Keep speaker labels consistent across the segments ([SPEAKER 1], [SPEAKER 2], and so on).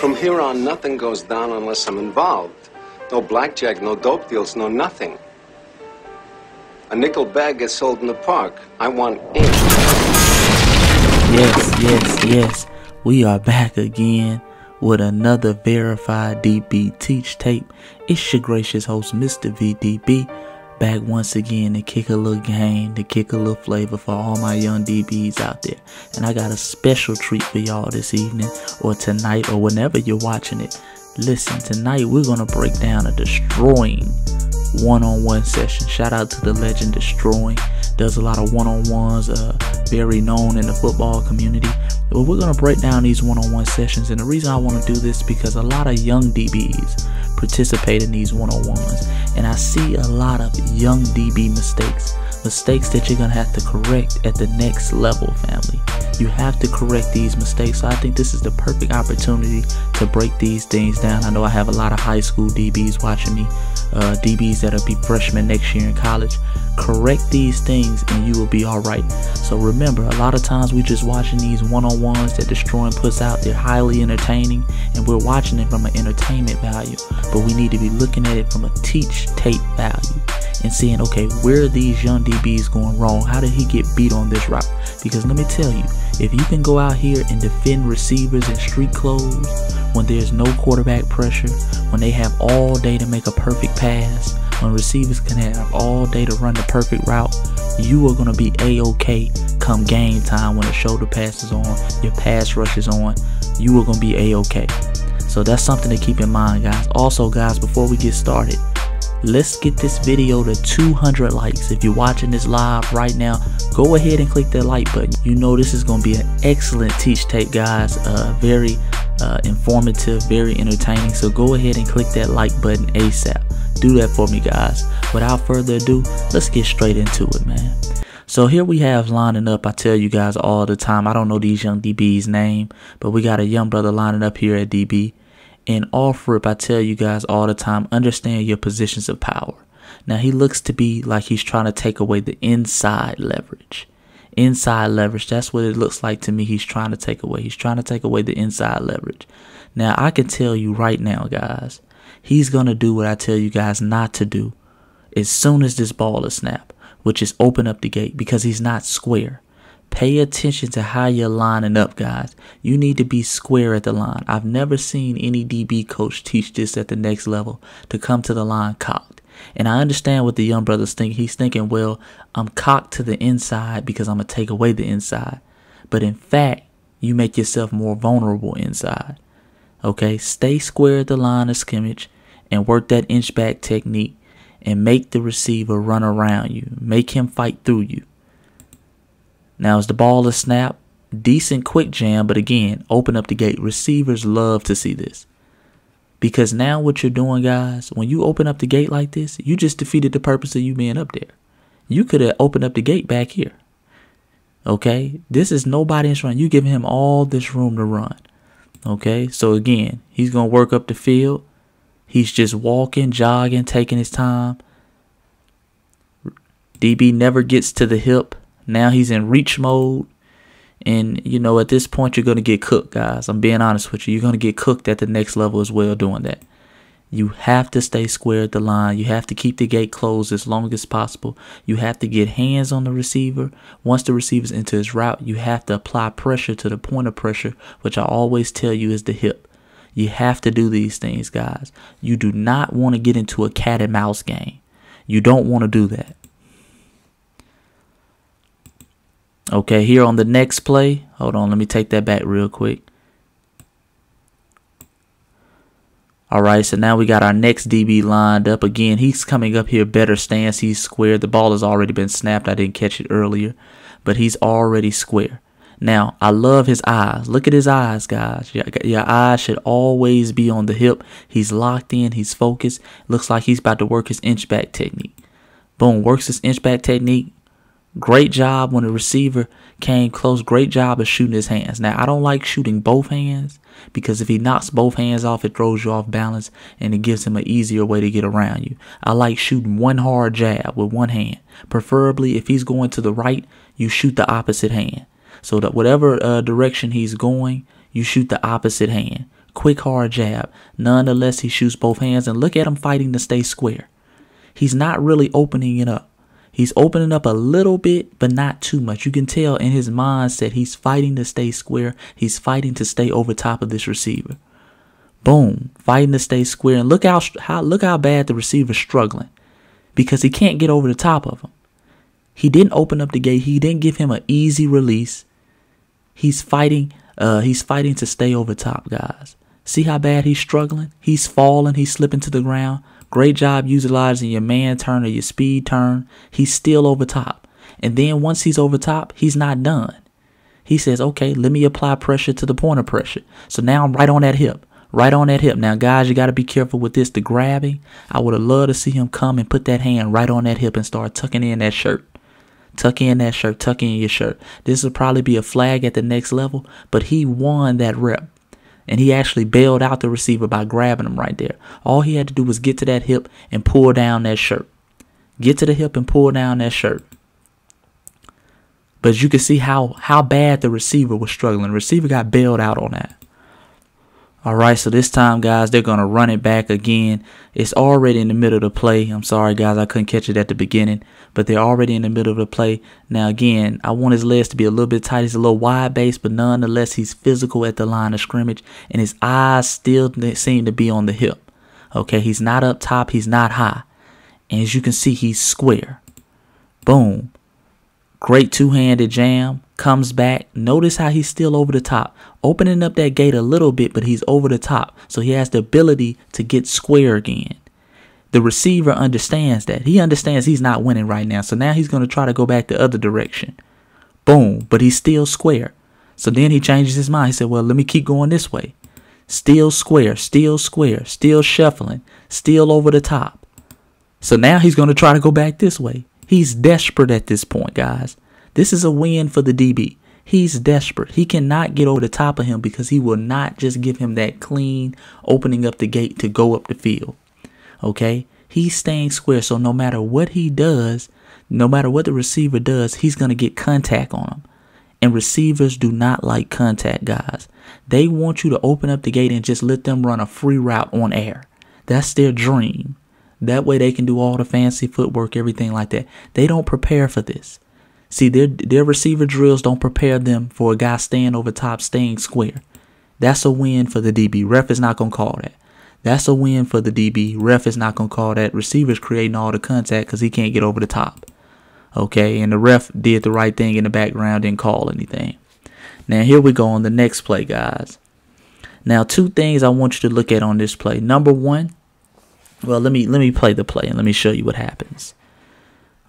[SPEAKER 1] From here on, nothing goes down unless I'm involved. No blackjack, no dope deals, no nothing. A nickel bag gets sold in the park. I want in.
[SPEAKER 2] Yes. We are back again with another verified DB teach tape. It's your gracious host, Mr. VDB, back once again to kick a little game, to kick a little flavor for all my young DBs out there. And I got a special treat for y'all this evening, or tonight, or whenever you're watching it. Listen, tonight we're going to break down a destroying one-on-one session. Shout out to the legend Destroying. Does a lot of one-on-ones, very known in the football community. But we're going to break down these one-on-one sessions, and the reason I want to do this because a lot of young DBs participate in these one-on-ones, and I see a lot of young DB mistakes that you're going to have to correct at the next level, family. You have to correct these mistakes. So I think this is the perfect opportunity to break these things down. I know I have a lot of high school DBs watching me, DBs that'll be freshmen next year in college. Correct these things and you will be alright. So remember, a lot of times we just watching these one-on-ones that Destroying puts out. They're highly entertaining and we're watching it from an entertainment value, but we need to be looking at it from a teach tape value and seeing, okay, where are these young DBs going wrong? How did he get beat on this route? Because let me tell you, if you can go out here and defend receivers in street clothes when there's no quarterback pressure, when they have all day to make a perfect pass, when receivers can have all day to run the perfect route, you are going to be a-okay come game time when the shoulder pass is on, your pass rush is on, you are going to be a-okay. So that's something to keep in mind, guys. Also, guys, before we get started, let's get this video to 200 likes. If you're watching this live right now, go ahead and click that like button. You know this is going to be an excellent teach tape, guys. Very informative, very entertaining. So go ahead and click that like button ASAP. Do that for me, guys. Without further ado, let's get straight into it, man. So here we have lining up. I tell you guys all the time, I don't know these young DB's name, but we got a young brother lining up here at DB. And off rip, I tell you guys all the time, understand your positions of power. Now, he looks to be like he's trying to take away the inside leverage. Inside leverage, that's what it looks like to me he's trying to take away. He's trying to take away the inside leverage. Now, I can tell you right now, guys, he's going to do what I tell you guys not to do as soon as this ball is snapped, which is open up the gate because he's not square. Pay attention to how you're lining up, guys. You need to be square at the line. I've never seen any DB coach teach this at the next level, to come to the line cocked. And I understand what the young brother's thinking. He's thinking, well, I'm cocked to the inside because I'm going to take away the inside. But in fact, you make yourself more vulnerable inside. Okay, stay square at the line of scrimmage and work that inch back technique and make the receiver run around you. Make him fight through you. Now, as the ball is snapped, decent quick jam, but again, open up the gate. Receivers love to see this. Because now what you're doing, guys, when you open up the gate like this, you just defeated the purpose of you being up there. You could have opened up the gate back here. Okay? This is nobody in front. You're giving him all this room to run. Okay? So again, he's going to work up the field. He's just walking, jogging, taking his time. DB never gets to the hip. Now he's in reach mode. And, you know, at this point, you're going to get cooked, guys. I'm being honest with you. You're going to get cooked at the next level as well doing that. You have to stay square at the line. You have to keep the gate closed as long as possible. You have to get hands on the receiver. Once the receiver's into his route, you have to apply pressure to the point of pressure, which I always tell you is the hip. You have to do these things, guys. You do not want to get into a cat and mouse game. You don't want to do that. Okay, here on the next play, hold on, let me take that back real quick. All right, so now we got our next DB lined up. Again, he's coming up here, better stance. He's square. The ball has already been snapped. I didn't catch it earlier, but he's already square. Now, I love his eyes. Look at his eyes, guys. Your eyes should always be on the hip. He's locked in. He's focused. Looks like he's about to work his inch back technique. Boom, works his inch back technique. Great job when the receiver came close. Great job of shooting his hands. Now, I don't like shooting both hands because if he knocks both hands off, it throws you off balance and it gives him an easier way to get around you. I like shooting one hard jab with one hand. Preferably, if he's going to the right, you shoot the opposite hand. So that whatever direction he's going, you shoot the opposite hand. Quick, hard jab. Nonetheless, he shoots both hands, and look at him fighting to stay square. He's not really opening it up. He's opening up a little bit, but not too much. You can tell in his mindset, he's fighting to stay square. He's fighting to stay over top of this receiver. Boom, fighting to stay square. And look how bad the receiver's struggling, because he can't get over the top of him. He didn't open up the gate. He didn't give him an easy release. He's fighting to stay over top, guys. See how bad he's struggling? He's falling. He's slipping to the ground. Great job utilizing your man turn or your speed turn. He's still over top. And then once he's over top, he's not done. He says, okay, let me apply pressure to the point of pressure. So now I'm right on that hip. Right on that hip. Now, guys, you got to be careful with this. The grabbing, I would have loved to see him come and put that hand right on that hip and start tucking in that shirt. Tuck in that shirt. Tuck in your shirt. This will probably be a flag at the next level, but he won that rep. And he actually bailed out the receiver by grabbing him right there. All he had to do was get to that hip and pull down that shirt. Get to the hip and pull down that shirt. But you can see how bad the receiver was struggling. The receiver got bailed out on that. All right, so this time, guys, they're going to run it back again. It's already in the middle of the play. I'm sorry, guys, I couldn't catch it at the beginning, but they're already in the middle of the play. Now, again, I want his legs to be a little bit tight. He's a little wide base, but nonetheless, he's physical at the line of scrimmage, and his eyes still seem to be on the hip. Okay, he's not up top. He's not high. And as you can see, he's square. Boom. Great two-handed jam. Comes back. Notice how he's still over the top. Opening up that gate a little bit, but he's over the top. So he has the ability to get square again. The receiver understands that. He understands he's not winning right now. So now he's going to try to go back the other direction. Boom. But he's still square. So then he changes his mind. He said, well, let me keep going this way. Still square. Still square. Still shuffling. Still over the top. So now he's going to try to go back this way. He's desperate at this point, guys. This is a win for the DB. He's desperate. He cannot get over the top of him because he will not just give him that clean opening up the gate to go up the field. Okay? He's staying square. So no matter what he does, no matter what the receiver does, he's going to get contact on him. And receivers do not like contact, guys. They want you to open up the gate and just let them run a free route on air. That's their dream. That way they can do all the fancy footwork, everything like that. They don't prepare for this. See, their receiver drills don't prepare them for a guy staying over top, staying square. That's a win for the DB. Ref is not going to call that. That's a win for the DB. Ref is not going to call that. Receiver's creating all the contact because he can't get over the top. Okay, and the ref did the right thing in the background, didn't call anything. Now, here we go on the next play, guys. Now, two things I want you to look at on this play. Number one, well, let me play the play and let me show you what happens.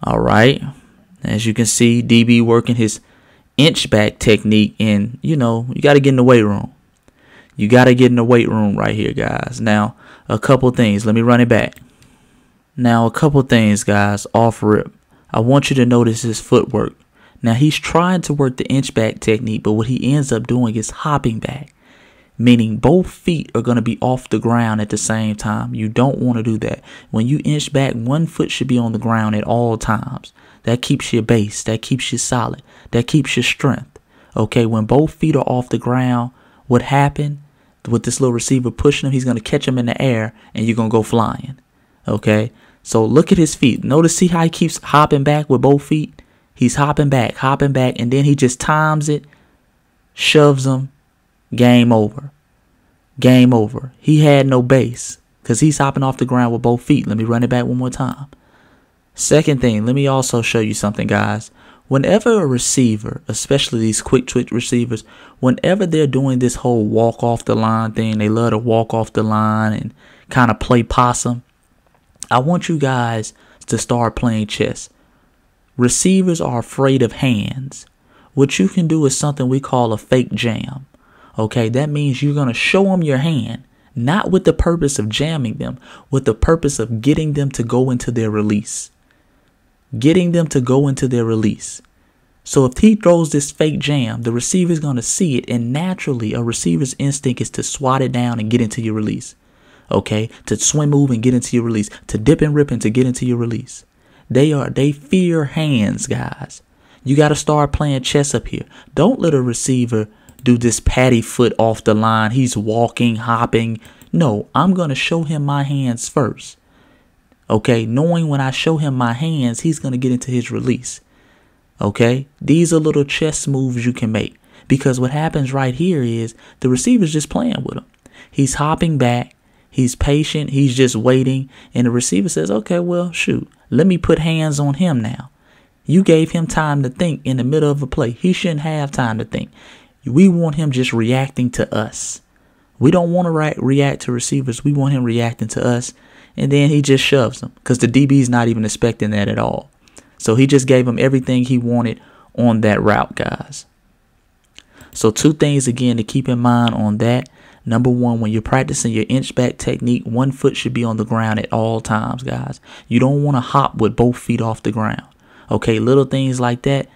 [SPEAKER 2] All right. As you can see, DB working his inch back technique, and you got to get in the weight room. You got to get in the weight room right here, guys. Now, a couple things. Let me run it back. Now, a couple things, guys, off rip. I want you to notice his footwork. Now, he's trying to work the inch back technique, but what he ends up doing is hopping back, meaning both feet are going to be off the ground at the same time. You don't want to do that. When you inch back, one foot should be on the ground at all times. That keeps your base. That keeps you solid. That keeps your strength. Okay, when both feet are off the ground, what happened with this little receiver pushing him, he's going to catch him in the air, and you're going to go flying. Okay, so look at his feet. Notice, see how he keeps hopping back with both feet? He's hopping back, and then he just times it, shoves him, game over. Game over. He had no base because he's hopping off the ground with both feet. Let me run it back one more time. Second thing, let me also show you something, guys. Whenever a receiver, especially these quick twitch receivers, whenever they're doing this whole walk off the line thing, they love to walk off the line and kind of play possum. I want you guys to start playing chess. Receivers are afraid of hands. What you can do is something we call a fake jam. Okay, that means you're going to show them your hand, not with the purpose of jamming them, with the purpose of getting them to go into their release. Getting them to go into their release. So if he throws this fake jam, the receiver is going to see it, and naturally a receiver's instinct is to swat it down and get into your release. Okay, to swim move and get into your release, to dip and rip and to get into your release. They fear hands, guys. You got to start playing chess up here. Don't let a receiver do this patty foot off the line. He's walking, hopping. No, I'm going to show him my hands first. Okay, knowing when I show him my hands, he's going to get into his release. Okay, these are little chess moves you can make, because what happens right here is the receiver's just playing with him. He's hopping back. He's patient. He's just waiting. And the receiver says, okay, well, shoot, let me put hands on him now. You gave him time to think in the middle of a play. He shouldn't have time to think. We want him just reacting to us. We don't want to react to receivers. We want him reacting to us. And then he just shoves them because the DB's not even expecting that at all. So he just gave him everything he wanted on that route, guys. So 2 things, again, to keep in mind on that. Number 1, when you're practicing your inch back technique, 1 foot should be on the ground at all times, guys. You don't want to hop with both feet off the ground. Okay, little things like that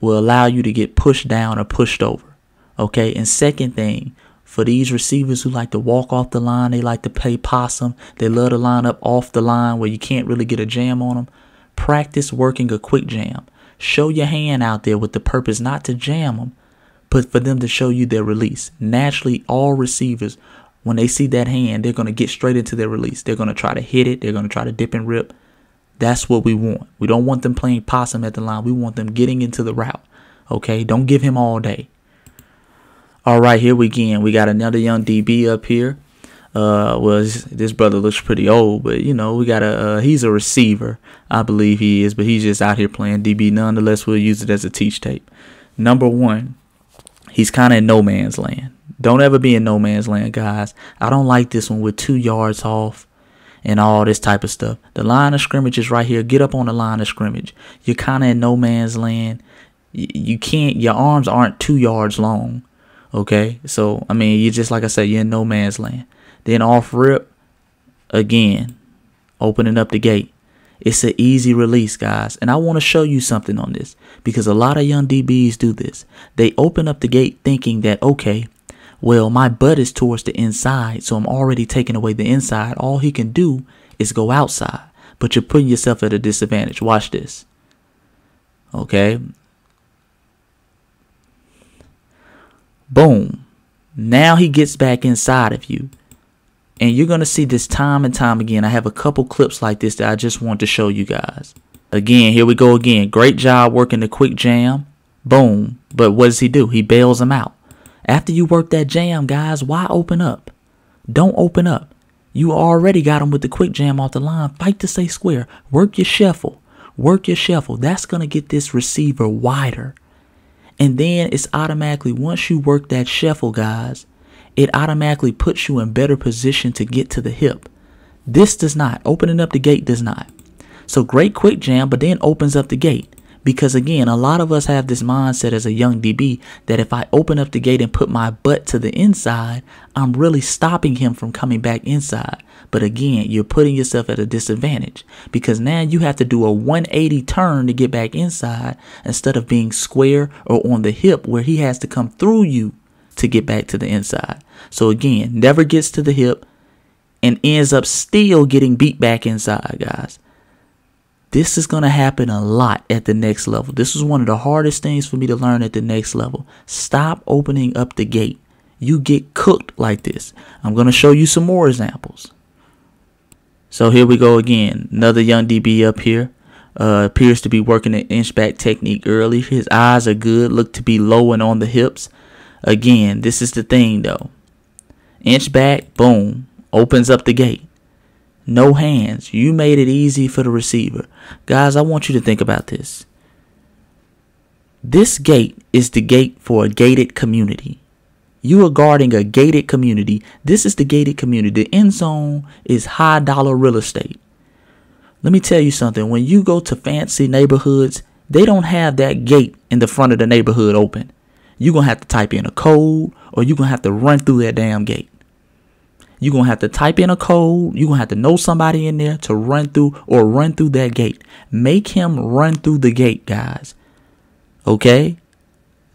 [SPEAKER 2] will allow you to get pushed down or pushed over. Okay, and second thing, for these receivers who like to walk off the line, they like to play possum, they love to line up off the line where you can't really get a jam on them, practice working a quick jam. Show your hand out there with the purpose not to jam them, but for them to show you their release. Naturally, all receivers, when they see that hand, they're going to get straight into their release. They're going to try to hit it. They're going to try to dip and rip. That's what we want. We don't want them playing possum at the line. We want them getting into the route. Okay, don't give him all day. All right, here we again. We got another young DB up here. This brother looks pretty old, but you know, we got he's a receiver. I believe he is, but he's just out here playing DB. Nonetheless, we'll use it as a teach tape. Number 1, he's kind of in no man's land. Don't ever be in no man's land, guys. I don't like this one with 2 yards off and all this type of stuff. The line of scrimmage is right here. Get up on the line of scrimmage. You're kind of in no man's land. You can't, your arms aren't 2 yards long. Okay, so I mean, you just, like I said, you're in no man's land. Then off rip, again, opening up the gate. It's an easy release, guys. And I want to show you something on this, because a lot of young DBs do this. They open up the gate thinking that, okay, well, my butt is towards the inside, so I'm already taking away the inside. All he can do is go outside, but you're putting yourself at a disadvantage. Watch this. Okay. Boom. Now he gets back inside of you. And you're going to see this time and time again. I have a couple clips like this that I just want to show you guys. Again, here we go again. Great job working the quick jam. Boom. But what does he do? He bails him out. After you work that jam, guys, why open up? Don't open up. You already got him with the quick jam off the line. Fight to stay square. Work your shuffle. Work your shuffle. That's going to get this receiver wider. And then it's automatically, once you work that shuffle, guys, it automatically puts you in better position to get to the hip. This does not. Opening up the gate does not. So great quick jam, but then opens up the gate. Because again, a lot of us have this mindset as a young DB that if I open up the gate and put my butt to the inside, I'm really stopping him from coming back inside. But again, you're putting yourself at a disadvantage, because now you have to do a 180 turn to get back inside instead of being square or on the hip where he has to come through you to get back to the inside. So again, never gets to the hip and ends up still getting beat back inside, guys. This is going to happen a lot at the next level. This is one of the hardest things for me to learn at the next level. Stop opening up the gate. You get cooked like this. I'm going to show you some more examples. So here we go again. Another young DB up here. Appears to be working an inch back technique early. His eyes are good. Look to be low and on the hips. Again, this is the thing though. Inch back, boom. Opens up the gate. No hands. You made it easy for the receiver. Guys, I want you to think about this. This gate is the gate for a gated community. You are guarding a gated community. This is the gated community. The end zone is high dollar real estate. Let me tell you something. When you go to fancy neighborhoods, they don't have that gate in the front of the neighborhood open. You're going to have to type in a code, or you're going to have to run through that damn gate. You're going to have to type in a code. You're going to have to know somebody in there to run through that gate. Make him run through the gate, guys. Okay?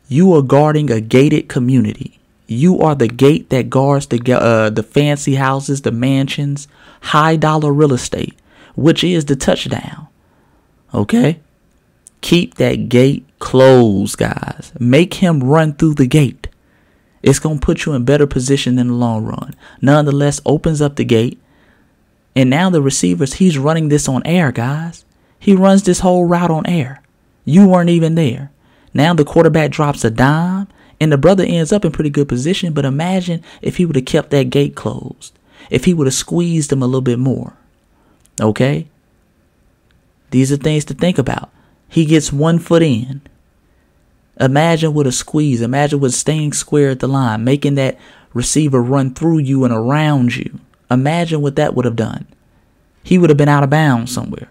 [SPEAKER 2] You are guarding a gated community. You are the gate that guards the fancy houses, the mansions, high dollar real estate, which is the touchdown. Okay? Keep that gate closed, guys. Make him run through the gate. It's going to put you in better position in the long run. Nonetheless, opens up the gate. And now the receivers, he's running this on air, guys. He runs this whole route on air. You weren't even there. Now the quarterback drops a dime, and the brother ends up in pretty good position. But imagine if he would have kept that gate closed. If he would have squeezed him a little bit more. Okay? These are things to think about. He gets 1 foot in. Imagine with a squeeze. Imagine with staying square at the line, making that receiver run through you and around you. Imagine what that would have done. He would have been out of bounds somewhere.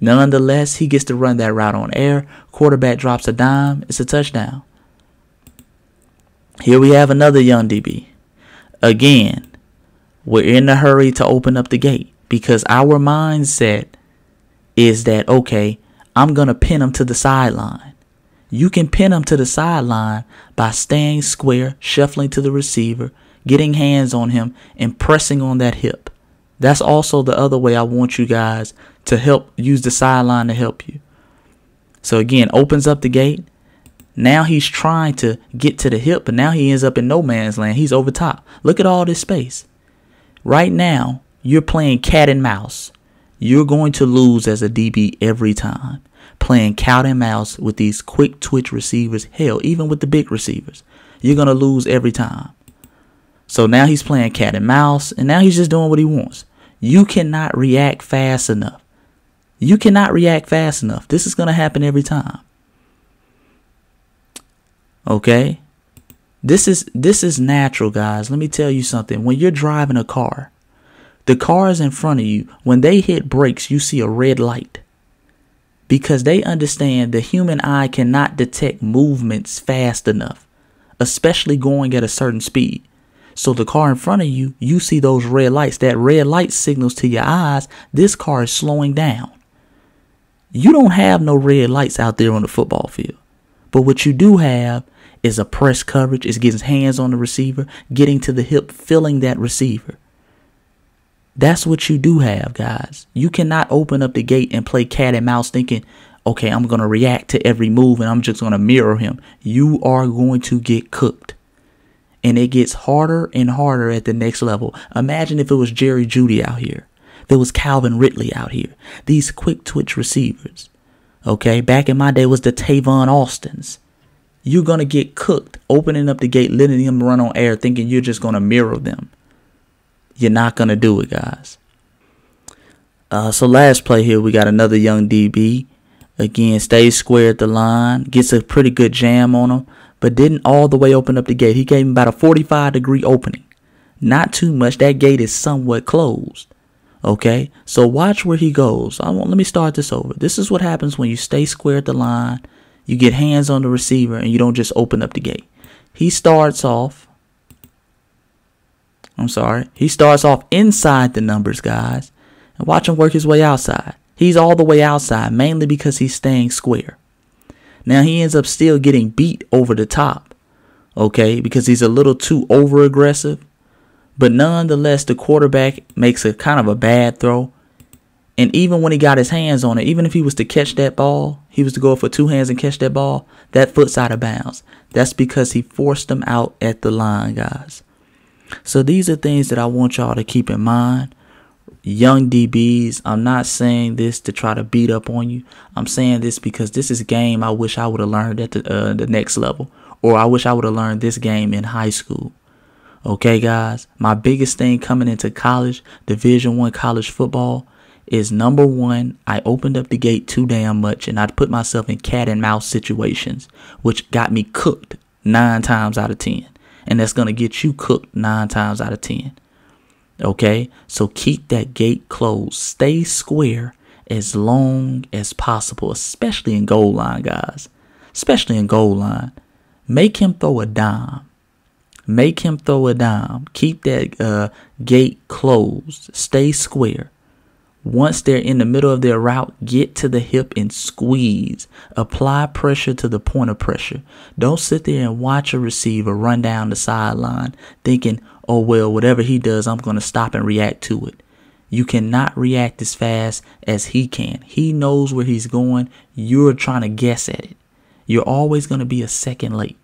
[SPEAKER 2] Nonetheless, he gets to run that route on air. Quarterback drops a dime. It's a touchdown. Here we have another young DB. Again, we're in a hurry to open up the gate because our mindset is that, okay, I'm going to pin him to the sideline. You can pin him to the sideline by staying square, shuffling to the receiver, getting hands on him, and pressing on that hip. That's also the other way I want you guys to help use the sideline to help you. So again, opens up the gate. Now he's trying to get to the hip, but now he ends up in no man's land. He's over top. Look at all this space. Right now, you're playing cat and mouse. You're going to lose as a DB every time. Playing cat and mouse with these quick twitch receivers. Hell, even with the big receivers. You're going to lose every time. So now he's playing cat and mouse, and now he's just doing what he wants. You cannot react fast enough. You cannot react fast enough. This is going to happen every time. Okay? This is natural, guys. Let me tell you something. When you're driving a car, the cars in front of you, when they hit brakes, you see a red light. Because they understand the human eye cannot detect movements fast enough, especially going at a certain speed. So the car in front of you, you see those red lights. That red light signals to your eyes, this car is slowing down. You don't have no red lights out there on the football field. But what you do have is a press coverage, is getting hands on the receiver, getting to the hip, filling that receiver. That's what you do have, guys. You cannot open up the gate and play cat and mouse thinking, okay, I'm going to react to every move and I'm just going to mirror him. You are going to get cooked. And it gets harder and harder at the next level. Imagine if it was Jerry Jeudy out here. If it was Calvin Ridley out here. These quick twitch receivers. Okay, back in my day was the Tavon Austins. You're going to get cooked opening up the gate, letting them run on air, thinking you're just going to mirror them. You're not going to do it, guys. So last play here, we got another young DB. Again, stays square at the line. Gets a pretty good jam on him. But didn't all the way open up the gate. He gave him about a 45-degree opening. Not too much. That gate is somewhat closed. Okay? So watch where he goes. Let me start this over. This is what happens when you stay square at the line. You get hands on the receiver and you don't just open up the gate. He starts off. He starts off inside the numbers, guys. And watch him work his way outside. He's all the way outside, mainly because he's staying square. Now he ends up still getting beat over the top. Okay, because he's a little too over aggressive. But nonetheless, the quarterback makes a kind of a bad throw. And even when he got his hands on it, even if he was to catch that ball, he was to go for 2 hands and catch that ball, that foot's out of bounds. That's because he forced him out at the line, guys. So these are things that I want y'all to keep in mind. Young DBs, I'm not saying this to try to beat up on you. I'm saying this because this is a game I wish I would have learned at the next level. Or I wish I would have learned this game in high school. Okay, guys, my biggest thing coming into college, Division I college football, is number one, I opened up the gate too damn much and I put myself in cat and mouse situations, which got me cooked 9 times out of 10. And that's going to get you cooked 9 times out of 10. Okay, so keep that gate closed. Stay square as long as possible, especially in goal line, guys. Especially in goal line. Make him throw a dime. Make him throw a dime. Keep that gate closed. Stay square. Once they're in the middle of their route, get to the hip and squeeze. Apply pressure to the point of pressure. Don't sit there and watch a receiver run down the sideline thinking, oh, well, whatever he does, I'm going to stop and react to it. You cannot react as fast as he can. He knows where he's going. You're trying to guess at it. You're always going to be a second late.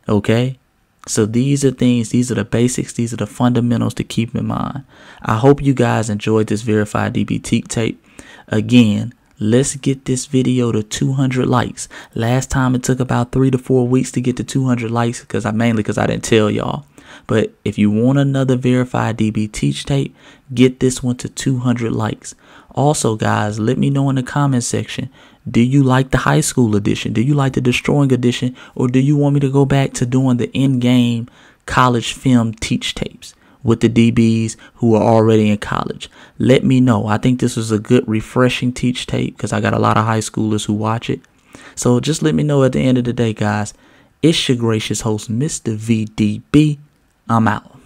[SPEAKER 2] Okay? So these are the basics, these are the fundamentals to keep in mind. I hope you guys enjoyed this Verified DB Teach tape. Again, let's get this video to 200 likes. Last time it took about 3 to 4 weeks to get to 200 likes because I didn't tell y'all. But if you want another Verified DB Teach tape, get this one to 200 likes. Also, guys, let me know in the comment section, do you like the high school edition? Do you like the Destroying edition? Or do you want me to go back to doing the in-game college film teach tapes with the DBs who are already in college? Let me know. I think this was a good refreshing teach tape because I got a lot of high schoolers who watch it. So just let me know at the end of the day, guys. It's your gracious host, Mr. VDB. I'm out.